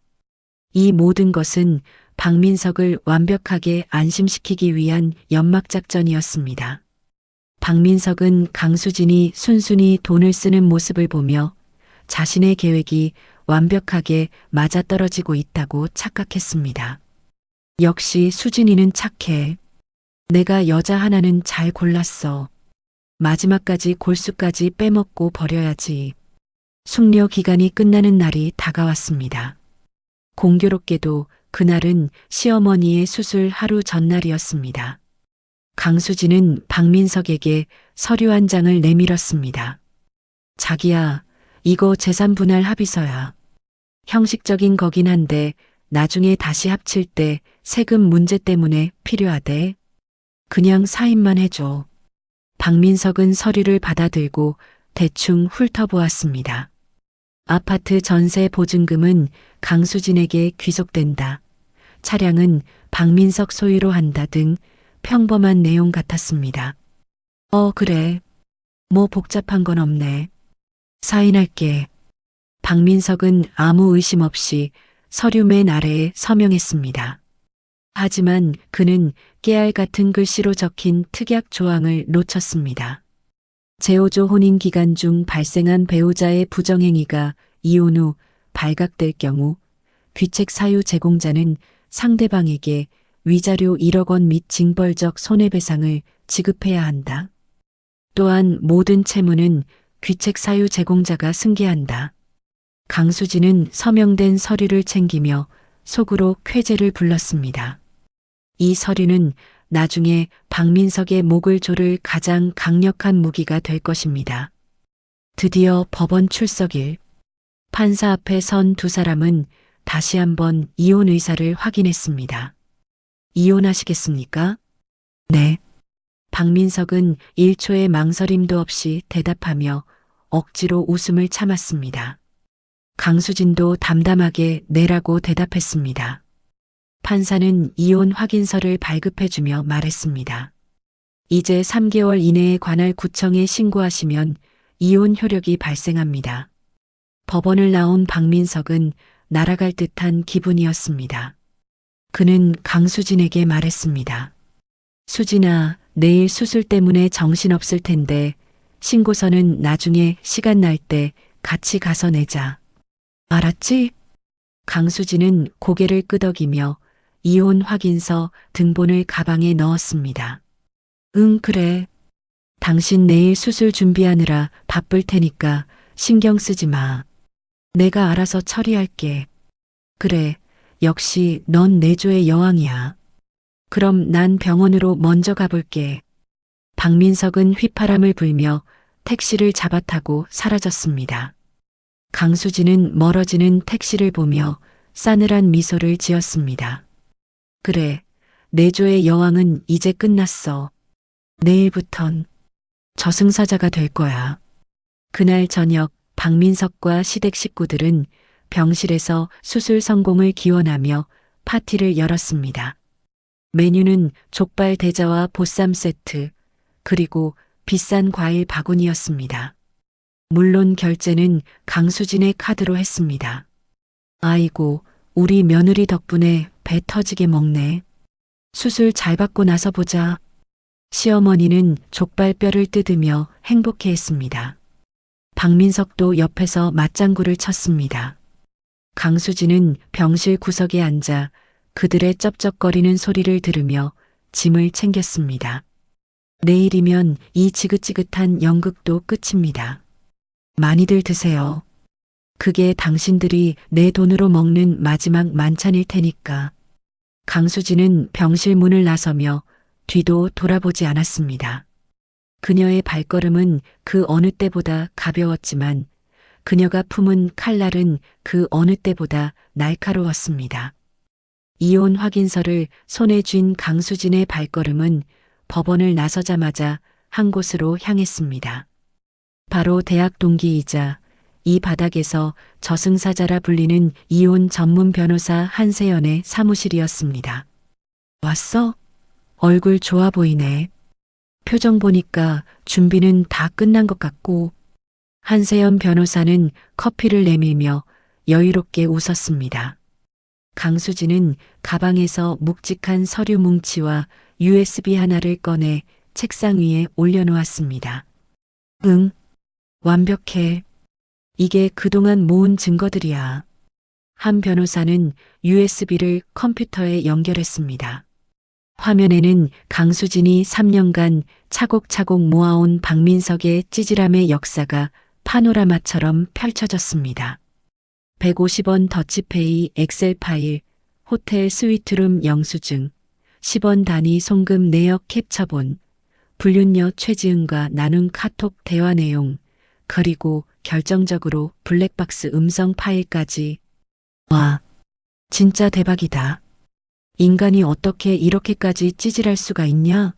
이 모든 것은 박민석을 완벽하게 안심시키기 위한 연막작전이었습니다. 박민석은 강수진이 순순히 돈을 쓰는 모습을 보며 자신의 계획이 완벽하게 맞아떨어지고 있다고 착각했습니다. 역시 수진이는 착해. 내가 여자 하나는 잘 골랐어. 마지막까지 골수까지 빼먹고 버려야지. 숙려 기간이 끝나는 날이 다가왔습니다. 공교롭게도 그날은 시어머니의 수술 하루 전날이었습니다. 강수진은 박민석에게 서류 한 장을 내밀었습니다. 자기야, 이거 재산 분할 합의서야. 형식적인 거긴 한데 나중에 다시 합칠 때 세금 문제 때문에 필요하대. 그냥 사인만 해줘. 박민석은 서류를 받아들고 대충 훑어보았습니다. 아파트 전세 보증금은 강수진에게 귀속된다. 차량은 박민석 소유로 한다 등 평범한 내용 같았습니다. 그래. 뭐 복잡한 건 없네. 사인할게. 박민석은 아무 의심 없이 서류 맨 아래에 서명했습니다. 하지만 그는 깨알 같은 글씨로 적힌 특약 조항을 놓쳤습니다. 제5조 혼인 기간 중 발생한 배우자의 부정행위가 이혼 후 발각될 경우 귀책 사유 제공자는 상대방에게 위자료 1억 원 및 징벌적 손해배상을 지급해야 한다. 또한 모든 채무는 귀책 사유 제공자가 승계한다. 강수진은 서명된 서류를 챙기며 속으로 쾌재를 불렀습니다. 이 서류는 나중에 박민석의 목을 조를 가장 강력한 무기가 될 것입니다. 드디어 법원 출석일. 판사 앞에 선 두 사람은 다시 한번 이혼 의사를 확인했습니다. 이혼하시겠습니까? 네. 박민석은 1초의 망설임도 없이 대답하며 억지로 웃음을 참았습니다. 강수진도 담담하게 네라고 대답했습니다. 판사는 이혼 확인서를 발급해주며 말했습니다. 이제 3개월 이내에 관할 구청에 신고하시면 이혼 효력이 발생합니다. 법원을 나온 박민석은 날아갈 듯한 기분이었습니다. 그는 강수진에게 말했습니다. 수진아, 내일 수술 때문에 정신없을 텐데 신고서는 나중에 시간 날 때 같이 가서 내자. 알았지? 강수진은 고개를 끄덕이며 이혼 확인서 등본을 가방에 넣었습니다. 응, 그래. 당신 내일 수술 준비하느라 바쁠 테니까 신경 쓰지 마. 내가 알아서 처리할게. 그래, 역시 넌 내조의 여왕이야. 그럼 난 병원으로 먼저 가볼게. 박민석은 휘파람을 불며 택시를 잡아타고 사라졌습니다. 강수진은 멀어지는 택시를 보며 싸늘한 미소를 지었습니다. 그래, 내조의 여왕은 이제 끝났어. 내일부턴 저승사자가 될 거야. 그날 저녁 박민석과 시댁 식구들은 병실에서 수술 성공을 기원하며 파티를 열었습니다. 메뉴는 족발 대자와 보쌈 세트, 그리고 비싼 과일 바구니였습니다. 물론 결제는 강수진의 카드로 했습니다. 아이고, 우리 며느리 덕분에 배 터지게 먹네. 수술 잘 받고 나서 보자. 시어머니는 족발뼈를 뜯으며 행복해했습니다. 박민석도 옆에서 맞장구를 쳤습니다. 강수진은 병실 구석에 앉아 그들의 쩝쩝거리는 소리를 들으며 짐을 챙겼습니다. 내일이면 이 지긋지긋한 연극도 끝입니다. 많이들 드세요. 그게 당신들이 내 돈으로 먹는 마지막 만찬일 테니까. 강수진은 병실 문을 나서며 뒤도 돌아보지 않았습니다. 그녀의 발걸음은 그 어느 때보다 가벼웠지만 그녀가 품은 칼날은 그 어느 때보다 날카로웠습니다. 이혼 확인서를 손에 쥔 강수진의 발걸음은 법원을 나서자마자 한 곳으로 향했습니다. 바로 대학 동기이자 이 바닥에서 저승사자라 불리는 이혼 전문 변호사 한세연의 사무실이었습니다. 왔어? 얼굴 좋아 보이네. 표정 보니까 준비는 다 끝난 것 같고. 한세연 변호사는 커피를 내밀며 여유롭게 웃었습니다. 강수진은 가방에서 묵직한 서류 뭉치와 USB 하나를 꺼내 책상 위에 올려놓았습니다. 응, 완벽해. 이게 그동안 모은 증거들이야. 한 변호사는 USB를 컴퓨터에 연결했습니다. 화면에는 강수진이 3년간 차곡차곡 모아온 박민석의 찌질함의 역사가 파노라마처럼 펼쳐졌습니다. 150원 더치페이 엑셀 파일, 호텔 스위트룸 영수증, 10원 단위 송금 내역 캡처본, 불륜녀 최지은과 나눈 카톡 대화 내용, 그리고 결정적으로 블랙박스 음성 파일까지. 와, 진짜 대박이다. 인간이 어떻게 이렇게까지 찌질할 수가 있냐?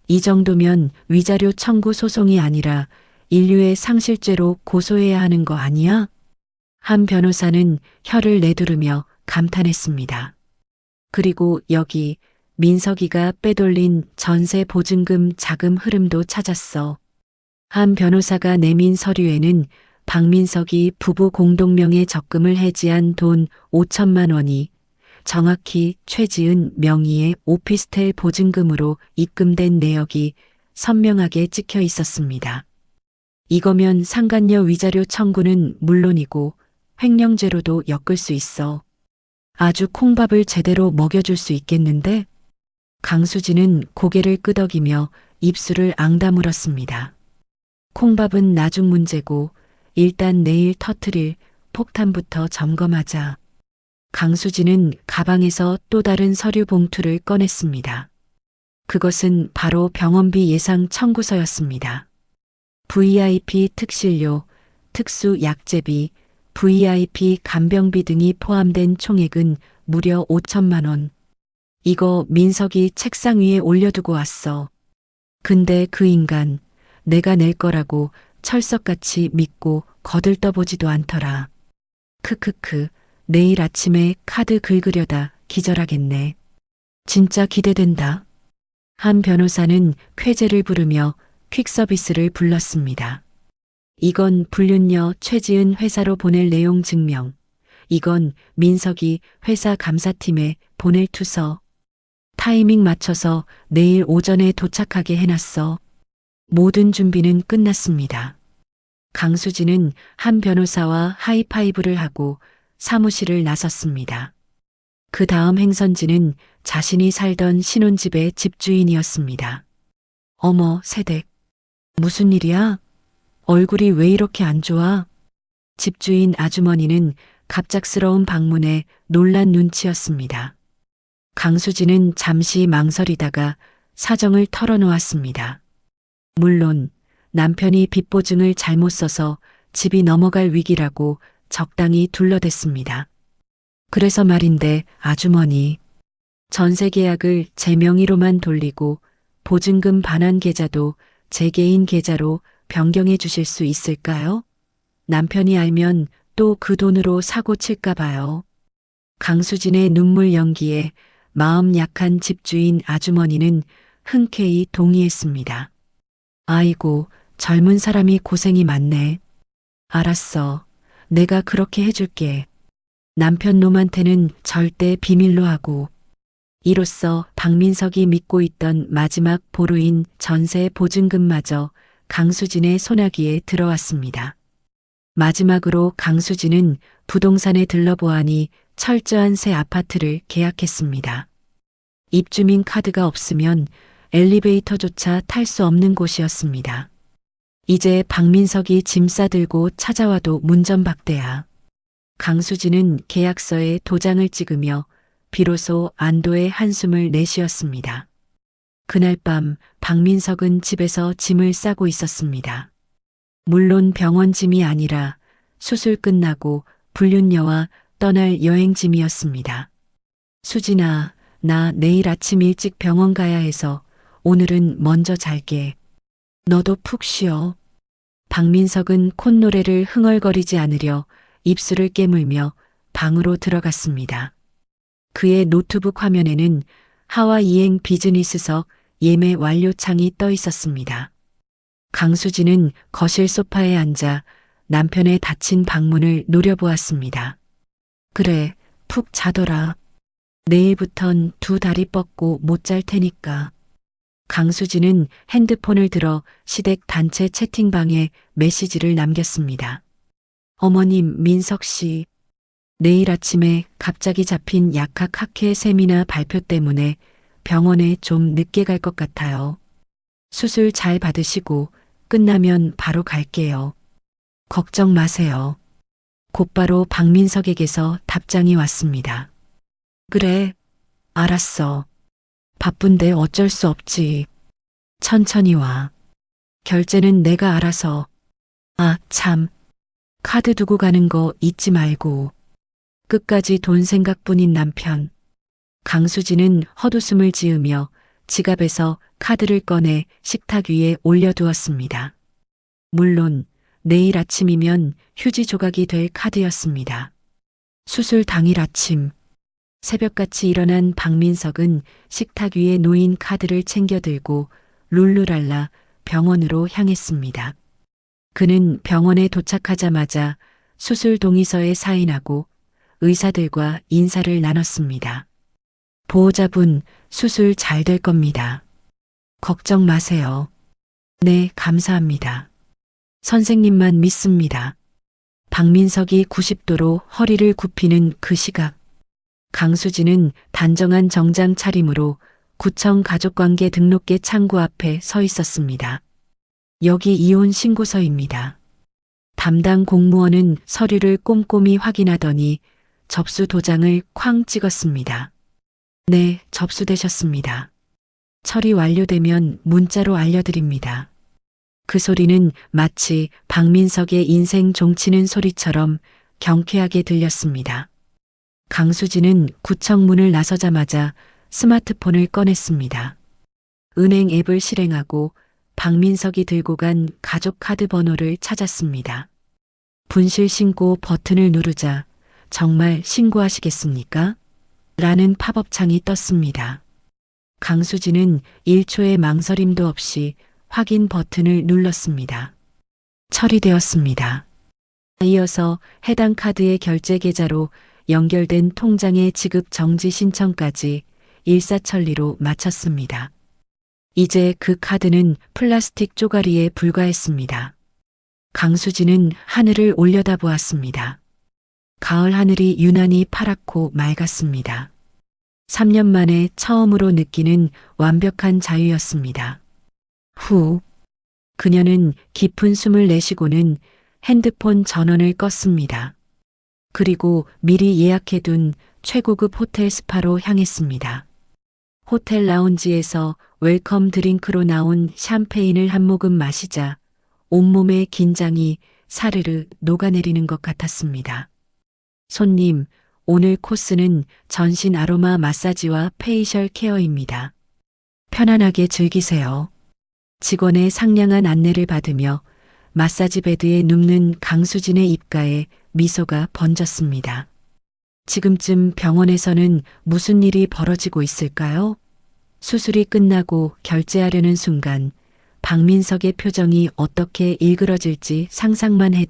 이 정도면 위자료 청구 소송이 아니라 인류의 상실죄로 고소해야 하는 거 아니야? 한 변호사는 혀를 내두르며 감탄했습니다. 그리고 여기 민석이가 빼돌린 전세 보증금 자금 흐름도 찾았어. 한 변호사가 내민 서류에는 박민석이 부부 공동명의 적금을 해지한 돈 5천만 원이 정확히 최지은 명의의 오피스텔 보증금으로 입금된 내역이 선명하게 찍혀 있었습니다. 이거면 상간녀 위자료 청구는 물론이고 횡령죄로도 엮을 수 있어. 아주 콩밥을 제대로 먹여줄 수 있겠는데? 강수진은 고개를 끄덕이며 입술을 앙다물었습니다. 콩밥은 나중 문제고 일단 내일 터트릴 폭탄부터 점검하자. 강수진은 가방에서 또 다른 서류 봉투를 꺼냈습니다. 그것은 바로 병원비 예상 청구서였습니다. VIP 특실료, 특수 약제비, VIP 간병비 등이 포함된 총액은 무려 5천만 원. 이거 민석이 책상 위에 올려두고 왔어. 근데 그 인간 내가 낼 거라고 철석같이 믿고 거들떠보지도 않더라. 크크크, 내일 아침에 카드 긁으려다 기절하겠네. 진짜 기대된다. 한 변호사는 쾌재를 부르며 퀵서비스를 불렀습니다. 이건 불륜녀 최지은 회사로 보낼 내용 증명. 이건 민석이 회사 감사팀에 보낼 투서. 타이밍 맞춰서 내일 오전에 도착하게 해놨어. 모든 준비는 끝났습니다. 강수진은 한 변호사와 하이파이브를 하고 사무실을 나섰습니다. 그 다음 행선지는 자신이 살던 신혼집의 집주인이었습니다. 어머, 세댁. 무슨 일이야? 얼굴이 왜 이렇게 안 좋아? 집주인 아주머니는 갑작스러운 방문에 놀란 눈치였습니다. 강수진은 잠시 망설이다가 사정을 털어놓았습니다. 물론 남편이 빚보증을 잘못 써서 집이 넘어갈 위기라고 적당히 둘러댔습니다. 그래서 말인데 아주머니, 전세 계약을 제 명의로만 돌리고 보증금 반환 계좌도 제 개인 계좌로 변경해 주실 수 있을까요? 남편이 알면 또 그 돈으로 사고 칠까 봐요. 강수진의 눈물 연기에 마음 약한 집주인 아주머니는 흔쾌히 동의했습니다. 아이고, 젊은 사람이 고생이 많네. 알았어. 내가 그렇게 해줄게. 남편 놈한테는 절대 비밀로 하고. 이로써 박민석이 믿고 있던 마지막 보루인 전세 보증금마저 강수진의 소나기에 들어왔습니다. 마지막으로 강수진은 부동산에 들러보아니 철저한 새 아파트를 계약했습니다. 입주민 카드가 없으면 엘리베이터조차 탈 수 없는 곳이었습니다. 이제 박민석이 짐 싸들고 찾아와도 문전박대야. 강수진은 계약서에 도장을 찍으며 비로소 안도의 한숨을 내쉬었습니다. 그날 밤 박민석은 집에서 짐을 싸고 있었습니다. 물론 병원 짐이 아니라 수술 끝나고 불륜녀와 떠날 여행짐이었습니다. 수진아, 나 내일 아침 일찍 병원 가야 해서 오늘은 먼저 잘게. 너도 푹 쉬어. 박민석은 콧노래를 흥얼거리지 않으려 입술을 깨물며 방으로 들어갔습니다. 그의 노트북 화면에는 하와이행 비즈니스석 예매 완료창이 떠 있었습니다. 강수진은 거실 소파에 앉아 남편의 닫힌 방문을 노려보았습니다. 그래, 푹 자더라. 내일부턴 두 다리 뻗고 못 잘 테니까. 강수진은 핸드폰을 들어 시댁 단체 채팅방에 메시지를 남겼습니다. 어머님, 민석 씨. 내일 아침에 갑자기 잡힌 약학 학회 세미나 발표 때문에 병원에 좀 늦게 갈 것 같아요. 수술 잘 받으시고 끝나면 바로 갈게요. 걱정 마세요. 곧바로 박민석에게서 답장이 왔습니다. 그래, 알았어. 바쁜데 어쩔 수 없지. 천천히 와. 결제는 내가 알아서. 아, 참. 카드 두고 가는 거 잊지 말고. 끝까지 돈 생각뿐인 남편. 강수진은 헛웃음을 지으며 지갑에서 카드를 꺼내 식탁 위에 올려두었습니다. 물론 내일 아침이면 휴지 조각이 될 카드였습니다. 수술 당일 아침, 새벽같이 일어난 박민석은 식탁 위에 놓인 카드를 챙겨 들고 룰루랄라 병원으로 향했습니다. 그는 병원에 도착하자마자 수술 동의서에 사인하고 의사들과 인사를 나눴습니다. 보호자분, 수술 잘 될 겁니다. 걱정 마세요. 네, 감사합니다. 선생님만 믿습니다. 박민석이 90도로 허리를 굽히는 그 시각. 강수진은 단정한 정장 차림으로 구청 가족관계 등록계 창구 앞에 서 있었습니다. 여기 이혼 신고서입니다. 담당 공무원은 서류를 꼼꼼히 확인하더니 접수 도장을 쾅 찍었습니다. 네, 접수되셨습니다. 처리 완료되면 문자로 알려드립니다. 그 소리는 마치 박민석의 인생 종치는 소리처럼 경쾌하게 들렸습니다. 강수진은 구청 문을 나서자마자 스마트폰을 꺼냈습니다. 은행 앱을 실행하고 박민석이 들고 간 가족 카드 번호를 찾았습니다. 분실 신고 버튼을 누르자 정말 신고하시겠습니까? 라는 팝업창이 떴습니다. 강수진은 1초의 망설임도 없이 확인 버튼을 눌렀습니다. 처리되었습니다. 이어서 해당 카드의 결제 계좌로 연결된 통장의 지급 정지 신청까지 일사천리로 마쳤습니다. 이제 그 카드는 플라스틱 쪼가리에 불과했습니다. 강수진은 하늘을 올려다보았습니다. 가을 하늘이 유난히 파랗고 맑았습니다. 3년 만에 처음으로 느끼는 완벽한 자유였습니다. 후, 그녀는 깊은 숨을 내쉬고는 핸드폰 전원을 껐습니다. 그리고 미리 예약해둔 최고급 호텔 스파로 향했습니다. 호텔 라운지에서 웰컴 드링크로 나온 샴페인을 한 모금 마시자 온몸의 긴장이 사르르 녹아내리는 것 같았습니다. 손님, 오늘 코스는 전신 아로마 마사지와 페이셜 케어입니다. 편안하게 즐기세요. 직원의 상냥한 안내를 받으며 마사지 베드에 눕는 강수진의 입가에 미소가 번졌습니다. 지금쯤 병원에서는 무슨 일이 벌어지고 있을까요? 수술이 끝나고 결제하려는 순간 박민석의 표정이 어떻게 일그러질지 상상만 해도